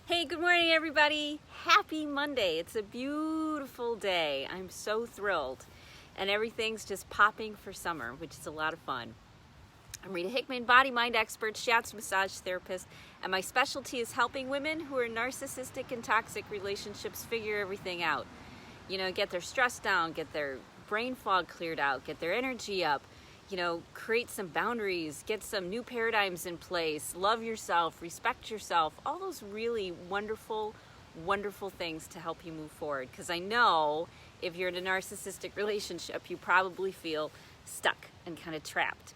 Hey, good morning, everybody. Happy Monday. It's a beautiful day. I'm so thrilled. And everything's just popping for summer, which is a lot of fun. I'm Rita Hickman, body mind expert, shiatsu massage therapist, and my specialty is helping women who are in narcissistic and toxic relationships figure everything out. Get their stress down, get their brain fog cleared out, get their energy up, create some boundaries, get some new paradigms in place, love yourself, respect yourself, all those really wonderful, wonderful things to help you move forward. Because I know if you're in a narcissistic relationship, you probably feel stuck and kind of trapped.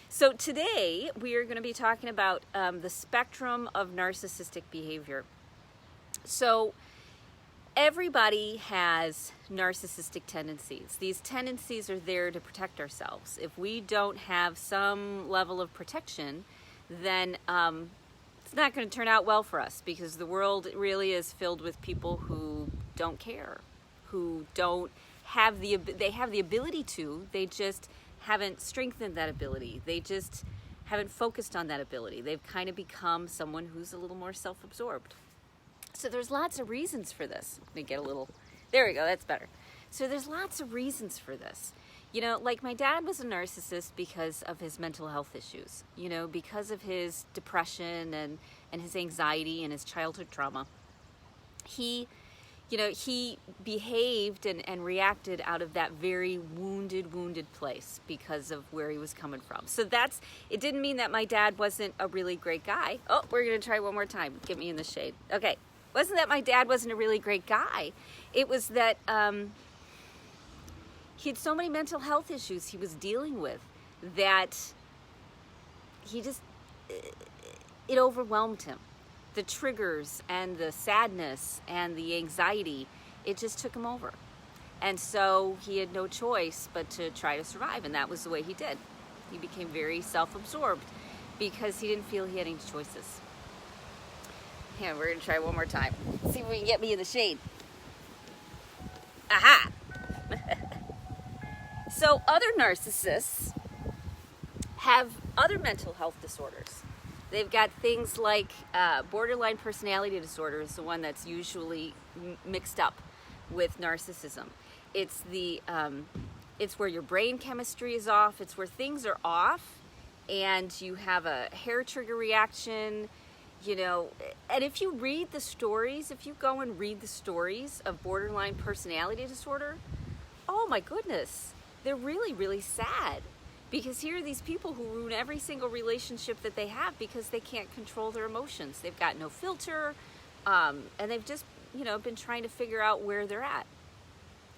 So today we are going to be talking about the spectrum of narcissistic behavior. So everybody has narcissistic tendencies. These tendencies are there to protect ourselves. If we don't have some level of protection, then it's not going to turn out well for us, because the world really is filled with people who don't care, who don't have they have the ability to, they just haven't strengthened that ability. They just haven't focused on that ability. They've kind of become someone who's a little more self-absorbed. So there's lots of reasons for this. Let me get a little, there we go, that's better. So there's lots of reasons for this. Like my dad was a narcissist because of his mental health issues, because of his depression and his anxiety and his childhood trauma. He behaved and reacted out of that very wounded place because of where he was coming from. So it didn't mean that my dad wasn't a really great guy. Oh, we're going to try one more time. Get me in the shade. Okay. Wasn't that my dad wasn't a really great guy. It was that he had so many mental health issues he was dealing with that it overwhelmed him. The triggers and the sadness and the anxiety, it just took him over. And so he had no choice but to try to survive, and that was the way he did. He became very self-absorbed because he didn't feel he had any choices. Yeah, we're going to try one more time. See if we can get me in the shade. Aha! So other narcissists have other mental health disorders. They've got things like borderline personality disorder is the one that's usually mixed up with narcissism. It's where your brain chemistry is off. It's where things are off and you have a hair trigger reaction, and if you read the stories, if you go and read the stories of borderline personality disorder, oh my goodness, they're really, really sad. Because here are these people who ruin every single relationship that they have because they can't control their emotions. They've got no filter, and they've just, been trying to figure out where they're at.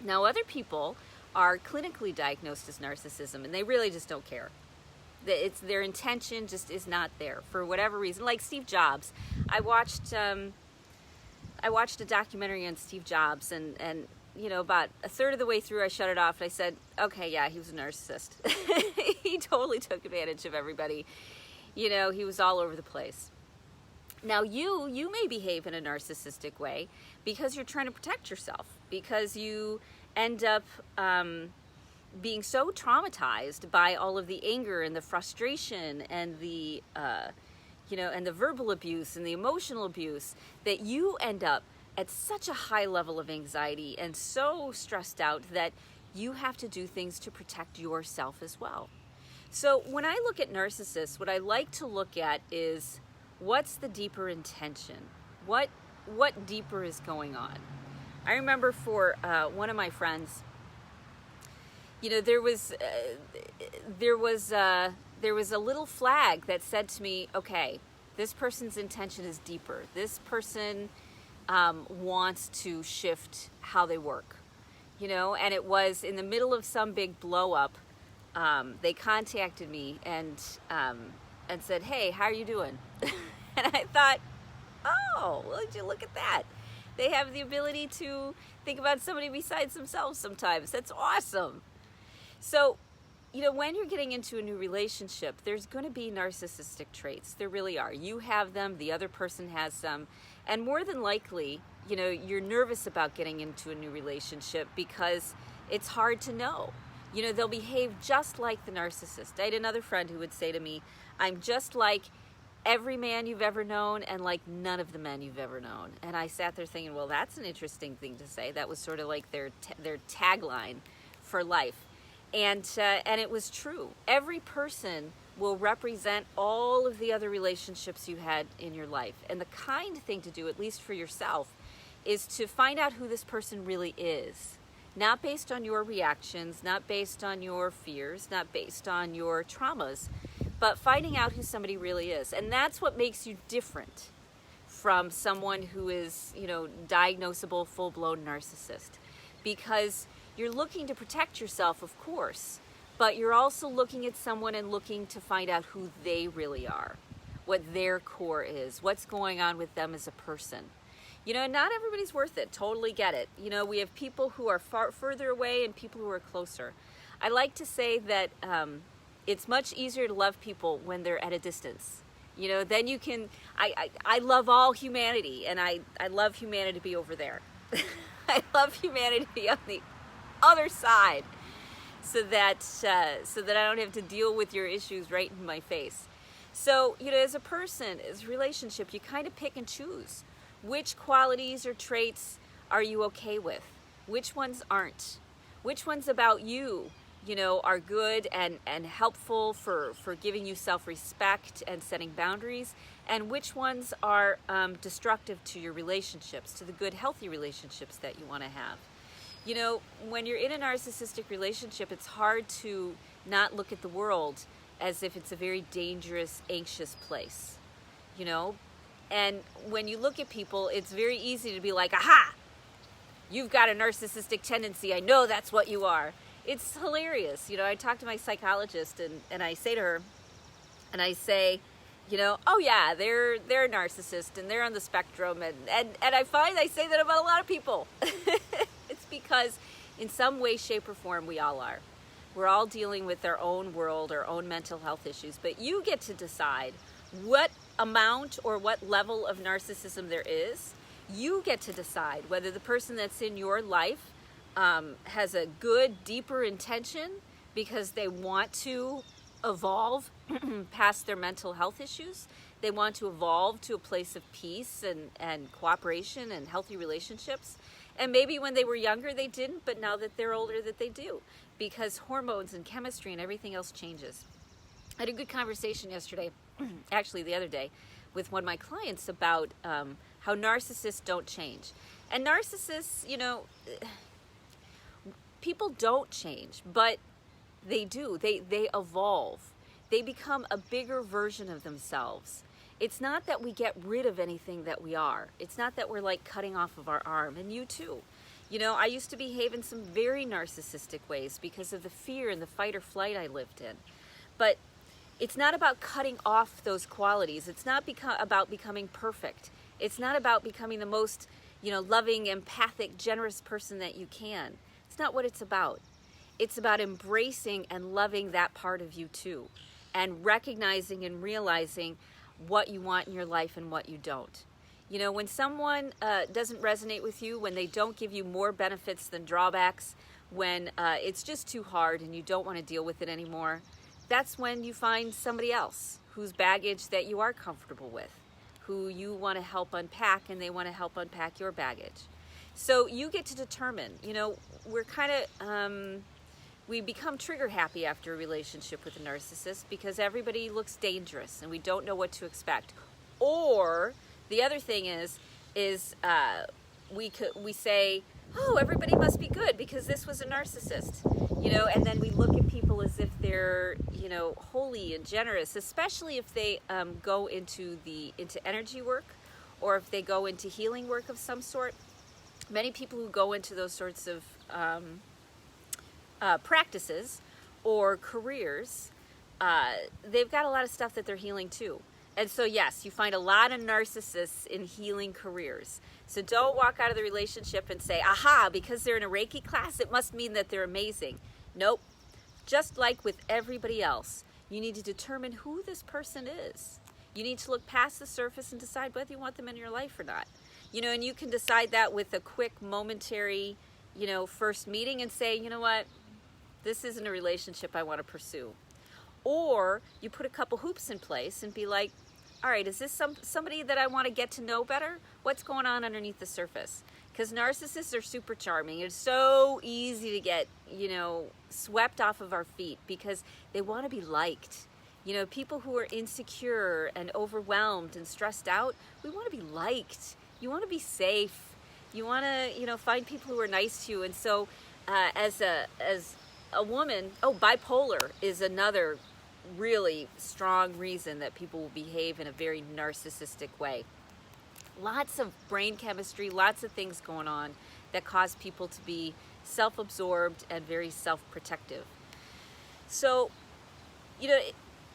Now, other people are clinically diagnosed as narcissism, and they really just don't care. Their intention just is not there for whatever reason. Like Steve Jobs, I watched a documentary on Steve Jobs, and about a third of the way through, I shut it off and I said, okay, yeah, he was a narcissist. He totally took advantage of everybody. He was all over the place. Now you may behave in a narcissistic way because you're trying to protect yourself, because you end up being so traumatized by all of the anger and the frustration and the and the verbal abuse and the emotional abuse that you end up at such a high level of anxiety and so stressed out that you have to do things to protect yourself as well. So when I look at narcissists, what I like to look at is what's the deeper intention? What deeper is going on? I remember for one of my friends, there was a little flag that said to me, okay, this person's intention is deeper. This person wants to shift how they work, and it was in the middle of some big blow up. They contacted me and said, hey, how are you doing? And I thought, oh, well, did you look at that? They have the ability to think about somebody besides themselves sometimes. That's awesome. So, when you're getting into a new relationship, there's going to be narcissistic traits. There really are. You have them, the other person has them. And more than likely, you're nervous about getting into a new relationship because it's hard to know. They'll behave just like the narcissist. I had another friend who would say to me, I'm just like every man you've ever known and like none of the men you've ever known. And I sat there thinking, well, that's an interesting thing to say. That was sort of like their tagline for life. And it was true. Every person will represent all of the other relationships you had in your life. And the kind thing to do, at least for yourself, is to find out who this person really is. Not based on your reactions, not based on your fears, not based on your traumas, but finding out who somebody really is. And that's what makes you different from someone who is, diagnosable, full-blown narcissist. Because you're looking to protect yourself, of course, but you're also looking at someone and looking to find out who they really are, what their core is, what's going on with them as a person. Not everybody's worth it. Totally get it. We have people who are further away and people who are closer. I like to say that it's much easier to love people when they're at a distance. Then you can, I love all humanity, and I love humanity to be over there. I love humanity to be on the other side so that I don't have to deal with your issues right in my face. So, as a person, as a relationship, you kind of pick and choose. Which qualities or traits are you okay with? Which ones aren't? Which ones about you, are good and helpful for giving you self-respect and setting boundaries? And which ones are destructive to your relationships, to the good, healthy relationships that you want to have? When you're in a narcissistic relationship, it's hard to not look at the world as if it's a very dangerous, anxious place, And when you look at people, it's very easy to be like, aha, you've got a narcissistic tendency. I know that's what you are. It's hilarious. I talk to my psychologist and I say to her, and I say, oh yeah, they're a narcissist and they're on the spectrum. And I find I say that about a lot of people. It's because in some way, shape, or form, we all are. We're all dealing with our own world, our own mental health issues. But you get to decide what amount or what level of narcissism there is. You get to decide whether the person that's in your life has a good, deeper intention because they want to evolve past their mental health issues. They want to evolve to a place of peace and cooperation and healthy relationships. And maybe when they were younger they didn't, but now that they're older that they do, because hormones and chemistry and everything else changes. I had a good conversation yesterday, actually the other day, with one of my clients about how narcissists don't change. And narcissists, people don't change, but they do. They evolve. They become a bigger version of themselves. It's not that we get rid of anything that we are. It's not that we're like cutting off of our arm, and you too. I used to behave in some very narcissistic ways because of the fear and the fight or flight I lived in. But it's not about cutting off those qualities. It's not about becoming perfect. It's not about becoming the most, loving, empathic, generous person that you can. It's not what it's about. It's about embracing and loving that part of you too, and recognizing and realizing what you want in your life and what you don't. When someone doesn't resonate with you, when they don't give you more benefits than drawbacks, when it's just too hard and you don't want to deal with it anymore, that's when you find somebody else whose baggage that you are comfortable with, who you want to help unpack, and they want to help unpack your baggage. So you get to determine, we're kind of, we become trigger happy after a relationship with a narcissist because everybody looks dangerous and we don't know what to expect. Or the other thing is we say, oh, everybody must be good because this was a narcissist, and then we look at people as if they're, holy and generous, especially if they go into energy work or if they go into healing work of some sort. Many people who go into those sorts of practices or careers, they've got a lot of stuff that they're healing too. And so yes, you find a lot of narcissists in healing careers. So don't walk out of the relationship and say, aha, because they're in a Reiki class, it must mean that they're amazing. Nope. Just like with everybody else, you need to determine who this person is. You need to look past the surface and decide whether you want them in your life or not. And you can decide that with a quick, momentary, first meeting and say, you know what, this isn't a relationship I want to pursue. Or you put a couple hoops in place and be like, all right, is this somebody that I want to get to know better? What's going on underneath the surface? Because narcissists are super charming. It's so easy to get, swept off of our feet because they want to be liked. People who are insecure and overwhelmed and stressed out, we want to be liked. You want to be safe. You want to, find people who are nice to you. And so as a woman, bipolar is another really strong reason that people will behave in a very narcissistic way. Lots of brain chemistry, lots of things going on that cause people to be self-absorbed and very self-protective. So,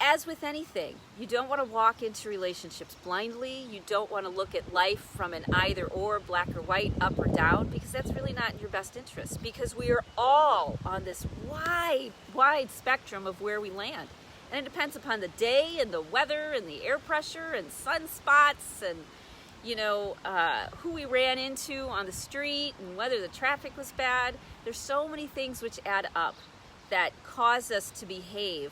as with anything, you don't want to walk into relationships blindly. You don't want to look at life from an either or, black or white, up or down, because that's really not in your best interest, because we are all on this wide spectrum of where we land. And it depends upon the day and the weather and the air pressure and sunspots and, who we ran into on the street and whether the traffic was bad. There's so many things which add up that cause us to behave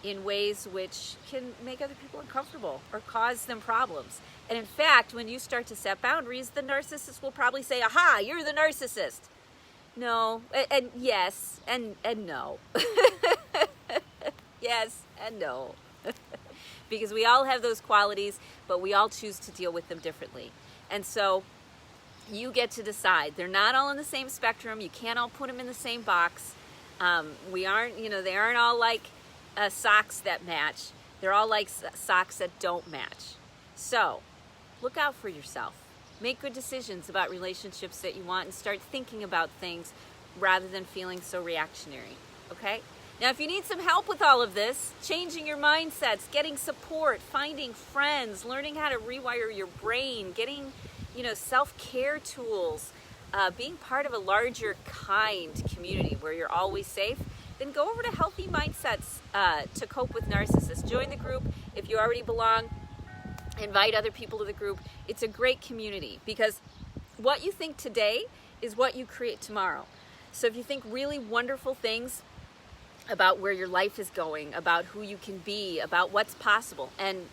in ways which can make other people uncomfortable or cause them problems. And in fact, when you start to set boundaries, the narcissist will probably say, aha, you're the narcissist. No, and yes, and no. Yes and no. Because we all have those qualities, but we all choose to deal with them differently. And so you get to decide. They're not all in the same spectrum. You can't all put them in the same box. They aren't all like socks that match. They're all like socks that don't match. So look out for yourself. Make good decisions about relationships that you want and start thinking about things rather than feeling so reactionary. Okay? Now, if you need some help with all of this, changing your mindsets, getting support, finding friends, learning how to rewire your brain, getting, self-care tools, being part of a larger kind community where you're always safe, then go over to Healthy Mindsets to cope with narcissists. Join the group. If you already belong, invite other people to the group. It's a great community because what you think today is what you create tomorrow. So if you think really wonderful things about where your life is going, about who you can be, about what's possible, and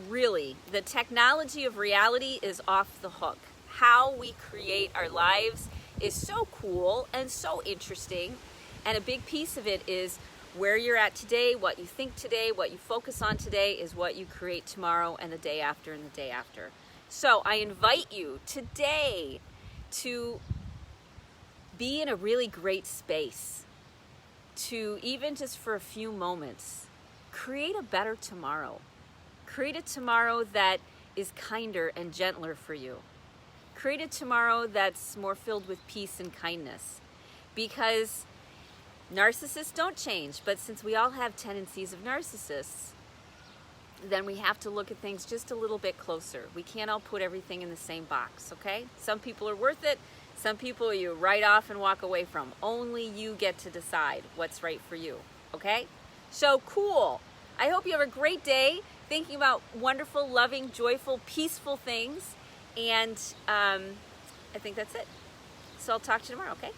really, the technology of reality is off the hook. How we create our lives is so cool and so interesting. And a big piece of it is where you're at today, what you think today, what you focus on today is what you create tomorrow and the day after and the day after. So I invite you today to be in a really great space, to even just for a few moments, create a better tomorrow. Create a tomorrow that is kinder and gentler for you. Create a tomorrow that's more filled with peace and kindness. Because narcissists don't change, but since we all have tendencies of narcissists, then we have to look at things just a little bit closer. We can't all put everything in the same box, okay? Some people are worth it. Some people you write off and walk away from. Only you get to decide what's right for you, okay? So cool. I hope you have a great day thinking about wonderful, loving, joyful, peaceful things. And I think that's it. So I'll talk to you tomorrow, okay?